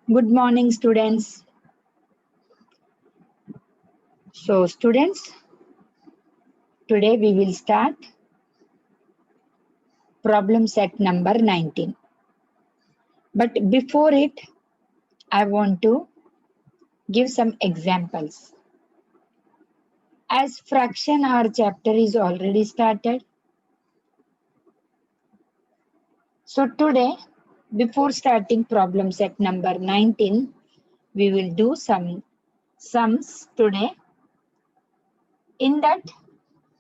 Good morning, students. So, students, today we will start problem set number 19. But before it, I want to give some examples. As fraction, our chapter is already started. So, today, before starting problem set number 19, we will do some sums today. In that,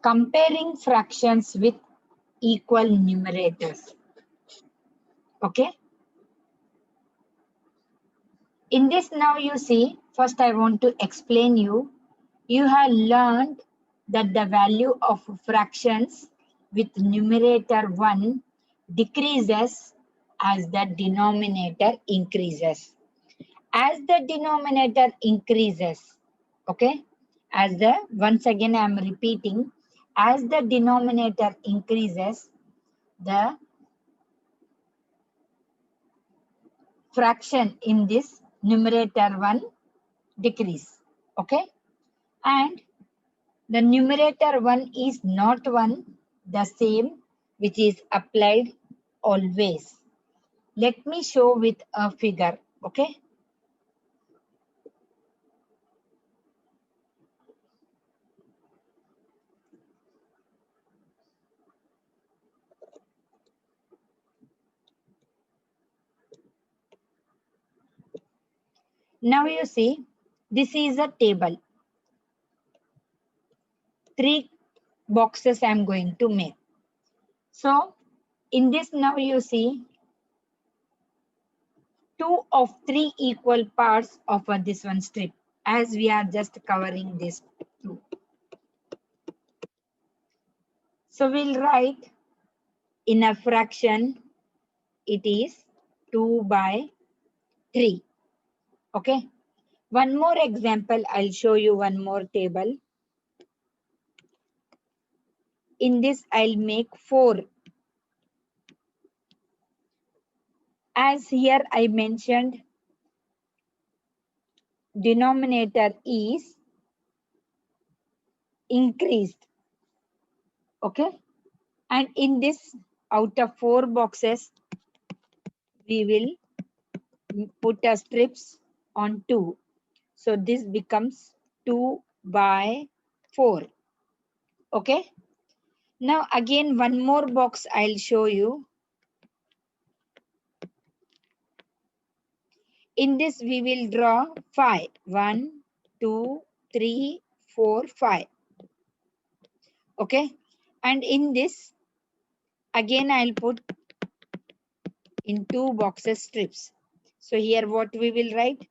comparing fractions with equal numerators. Okay. In this now you see, first I want to explain you. You have learned that the value of fractions with numerator 1 decreases as the denominator increases. As the denominator increases, okay, once again I am repeating, as the denominator increases, the fraction in this numerator 1 decrease, okay, and the numerator 1 is not 1, the same which is applied always. Let me show with a figure, okay. Now you see, this is a table. 3 boxes I am going to make. So, in this now you see, 2 of 3 equal parts of this one strip, as we are just covering this 2. So, we'll write in a fraction, it is 2 by 3. Okay. One more example, I'll show you one more table. In this, I'll make 4. As here I mentioned, denominator is increased. Okay. And in this, out of 4 boxes, we will put a strips on 2. So this becomes 2 by 4. Okay. Now again, one more box I'll show you. In this, we will draw 5. 1, 2, 3, 4, 5. Okay. And in this, again, I'll put in 2 boxes strips. So here what we will write?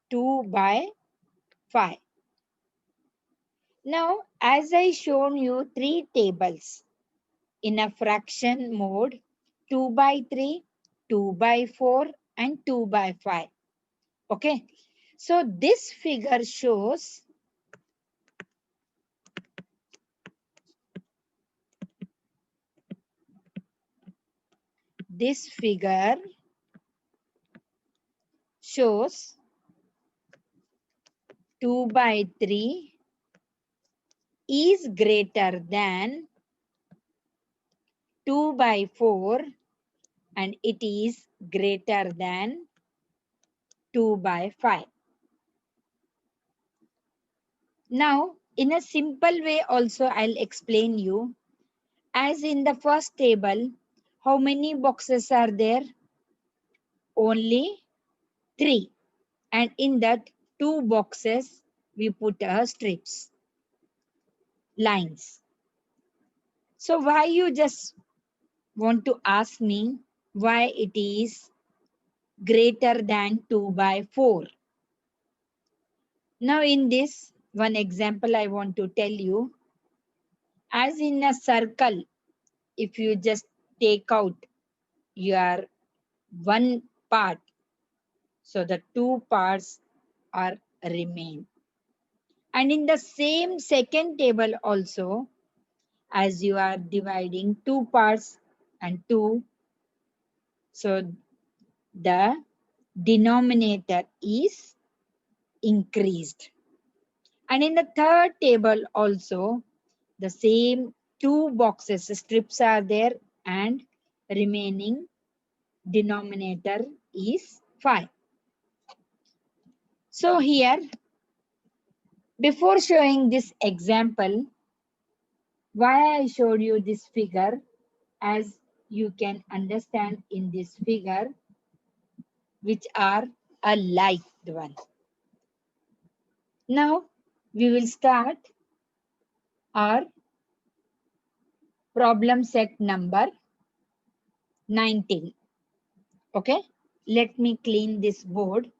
2 by 5. Now, as I shown you 3 tables in a fraction mode, 2 by 3, 2 by 4, and 2 by 5. Okay. So this figure shows this figure shows 2 by 3 is greater than 2 by 4 and it is greater than 2 by 5. Now, in a simple way also I'll explain you. As in the first table, how many boxes are there? Only 3. And in that 2 boxes, we put strips, lines. So why you just want to ask me why it is greater than 2 by 4? Now in this one example I want to tell you, as in a circle, if you just take out your one part, so the 2 parts are remain. And in the same second table also, as you are dividing 2 parts and 2, so the denominator is increased. And in the third table also, the same two boxes, strips are there and remaining denominator is 5. So here, before showing this example, why I showed you this figure, as you can understand in this figure, which are a like one. Now we will start our problem set number 19. Okay, let me clean this board.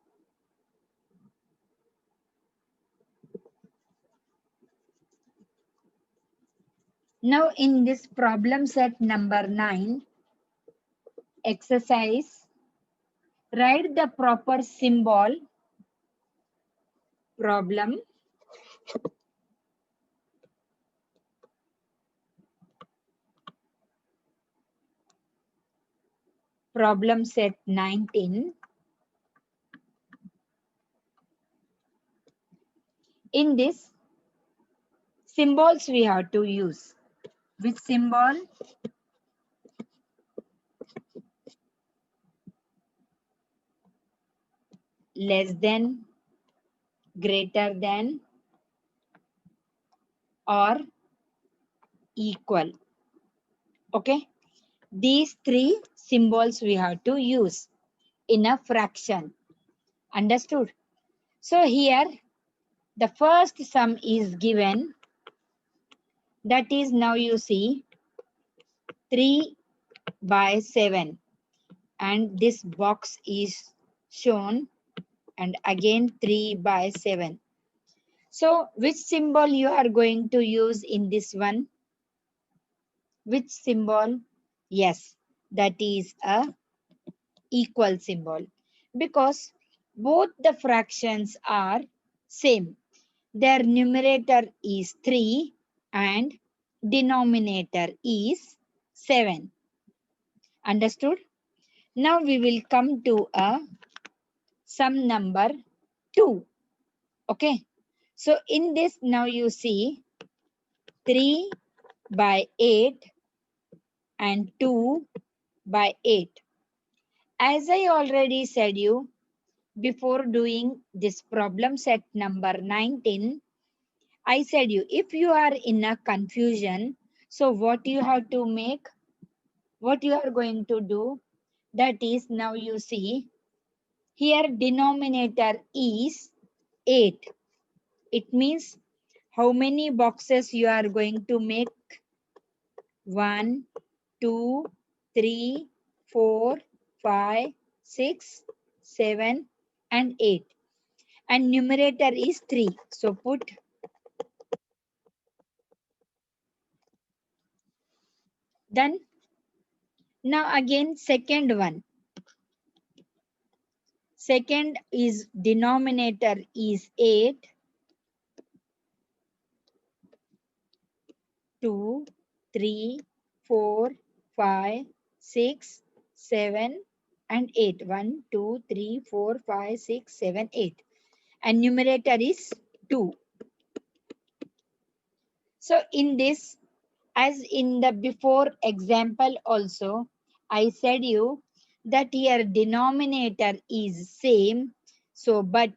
Now in this problem set number 9 exercise, write the proper symbol problem set 19. In this, symbols we have to use. Which symbol? Less than, greater than, or equal. Okay, these three symbols we have to use in a fraction. Understood? So here the first sum is given, that is, now you see 3 by 7, and this box is shown, and again 3 by 7. So which symbol you are going to use in this one? Which symbol? Yes, that is a equal symbol, because both the fractions are same. Their numerator is 3 and denominator is 7. Understood? Now we will come to a sum number 2. Okay. So in this, now you see 3 by 8 and 2 by 8. As I already said you, before doing this problem set number 19, I said you, if you are in a confusion, so what you have to make, what you are going to do, that is, now you see, here denominator is 8. It means how many boxes you are going to make? 1, 2, 3, 4, 5, 6, 7, and 8. And numerator is 3. So put done. Now again second one. Second is denominator is 8. 2, 3, 4, 5, 6, 7, and 8. 1, 2, 3, 4, 5, 6, 7, 8. And numerator is 2. So in this, as in the before example also, I said you that here denominator is same. So, but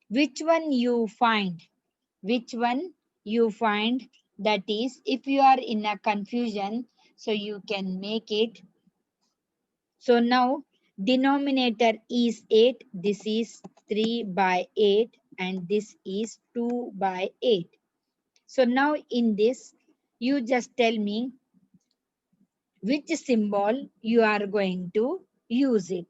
which one you find? Which one you find? That is, if you are in a confusion, so you can make it. So now denominator is 8. This is 3 by 8 and this is 2 by 8. So now in this, you just tell me which symbol you are going to use it.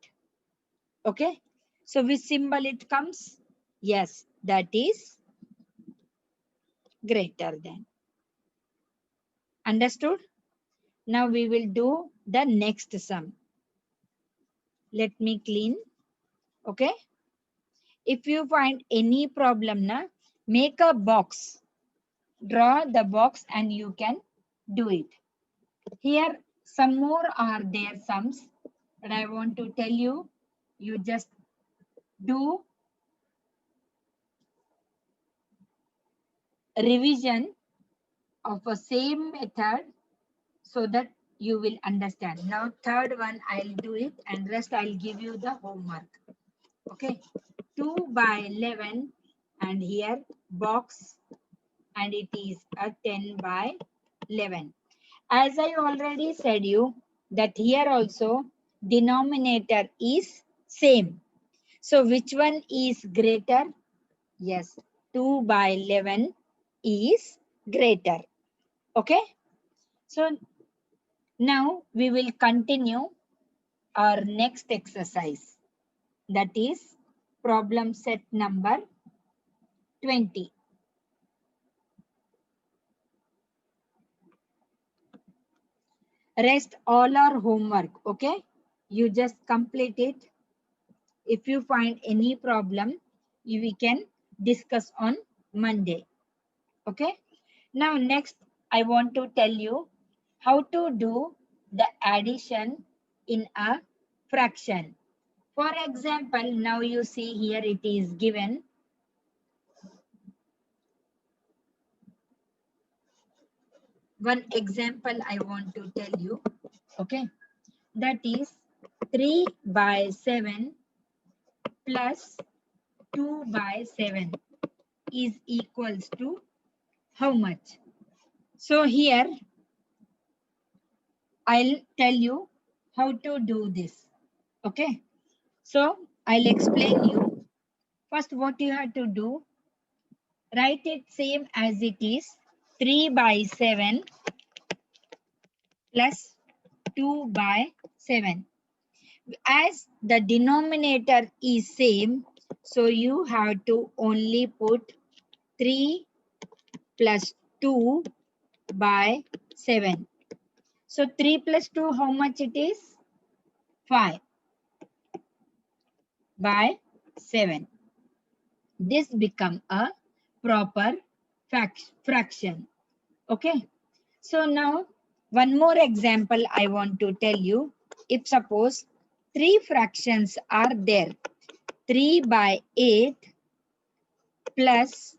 Okay. So which symbol it comes? Yes, that is greater than. Understood? Now we will do the next sum. Let me clean. Okay. If you find any problem, make a box. Draw the box and you can do it. Here some more are there sums, but I want to tell you, you just do revision of a same method so that you will understand. Now third one I'll do it and rest I'll give you the homework. Okay, 2 by 11 and here box and it is a 10 by 11. As I already said you that here also denominator is same. So which one is greater? Yes, 2 by 11 is greater. Okay. So now we will continue our next exercise. That is problem set number 20. Rest all our homework. Okay. You just complete it. If you find any problem, we can discuss on Monday. Okay. Now next I want to tell you how to do the addition in a fraction. For example, now you see here it is given one example I want to tell you. Okay. That is 3 by 7 plus 2 by 7 is equals to how much? So here I'll tell you how to do this. Okay. So I'll explain you. First what you have to do, write it same as it is 3 by 7 plus 2 by 7. As the denominator is same, so you have to only put 3 plus 2 by 7. So 3 plus 2, how much it is? 5 by 7. This become a proper fraction. Okay. So now one more example I want to tell you. If suppose three fractions are there, 3 by 8 plus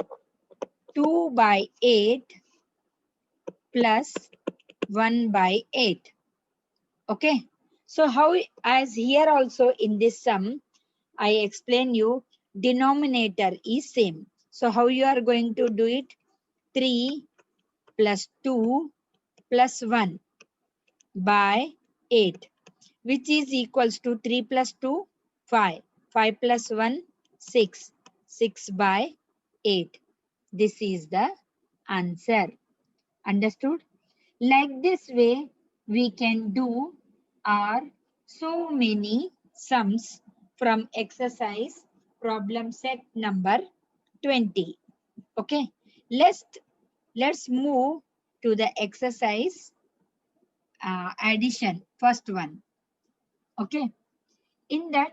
2 by 8 plus 1 by 8. Okay. So how, as here also in this sum, I explain you denominator is same. So how you are going to do it? 3 plus 2 plus 1 by 8, which is equals to 3 plus 2, 5. 5 plus 1, 6. 6 by 8. This is the answer. Understood? Like this way, we can do our so many sums from exercise problem set number 20. Okay. Let's move to the exercise addition, first one. Okay. In that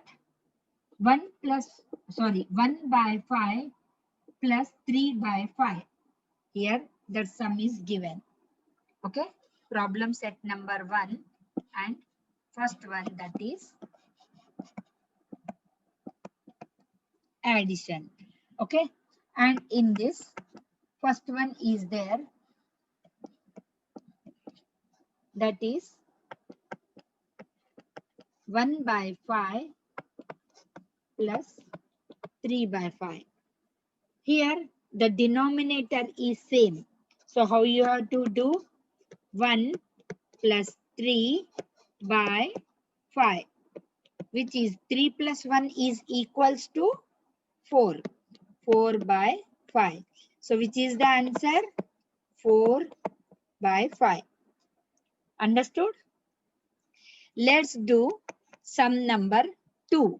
1 by 5 plus 3 by 5. Here the sum is given. Okay. Problem set number 1 and first one, that is addition. Okay. And in this first one is there, that is 1 by 5 plus 3 by 5. Here the denominator is same. So how you have to do? 1 plus 3 by 5, which is 3 plus 1 is equals to 4. 4 by 5. So which is the answer? 4 by 5. Understood? Let's do sum number 2.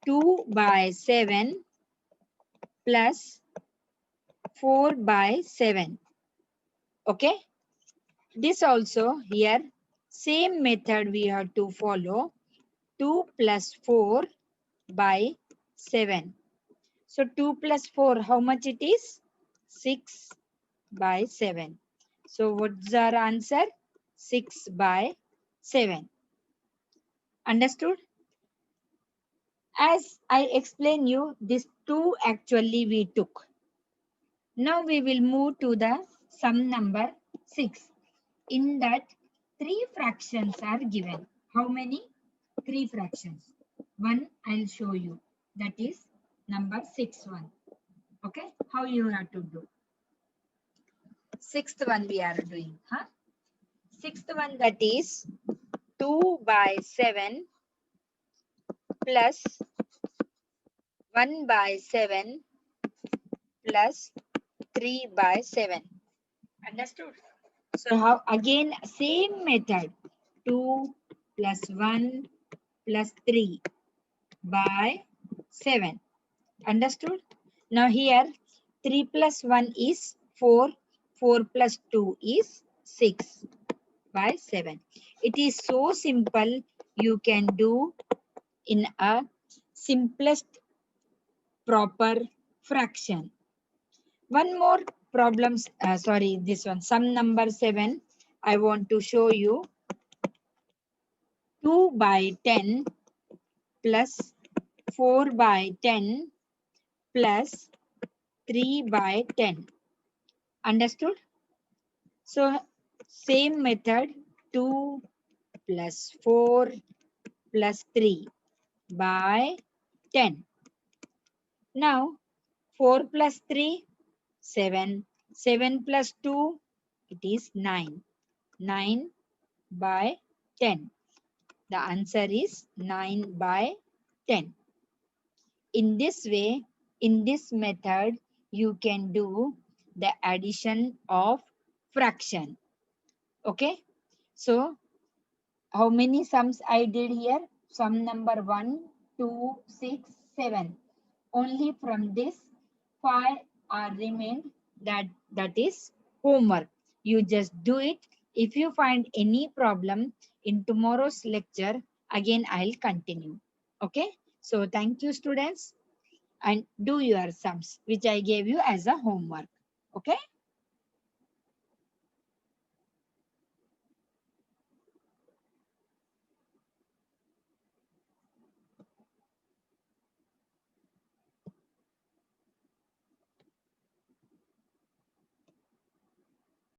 2 by 7 plus 4 by 7. Okay. This also here same method we have to follow. 2 plus 4 by 7. So 2 plus 4, how much it is? 6 by 7. So what's our answer? 6 by 7. Understood? As I explain you, this 2 actually we took. Now we will move to the sum number 6. In that, 3 fractions are given. How many? 3 fractions. One I'll show you. That is number 6 one. Okay, how you have to do? Sixth one we are doing. Huh? Sixth one, that is 2 by 7 plus 1 by 7 plus 3 by 7. Understood? So how again same method, 2 plus 1 plus 3 by 7. Understood? Now here 3 plus 1 is 4, 4 plus 2 is 6 by 7. It is so simple, you can do in a simplest proper fraction. One more problems, sorry, this one, sum number 7. I want to show you 2 by 10 plus 4 by 10 plus 3 by 10. Understood? So same method, 2 plus 4 plus 3 by 10. Now 4 plus 3, 7. 7 plus 2, it is 9. 9 by 10. The answer is 9 by 10. In this way, in this method, you can do the addition of fraction. Okay. So, how many sums I did here? Sum number 1, 2, 6, 7. Only from this 5 are remained. That is homework. You just do it. If you find any problem in tomorrow's lecture, again I'll continue. Okay. So thank you students, and do your sums which I gave you as a homework. Okay.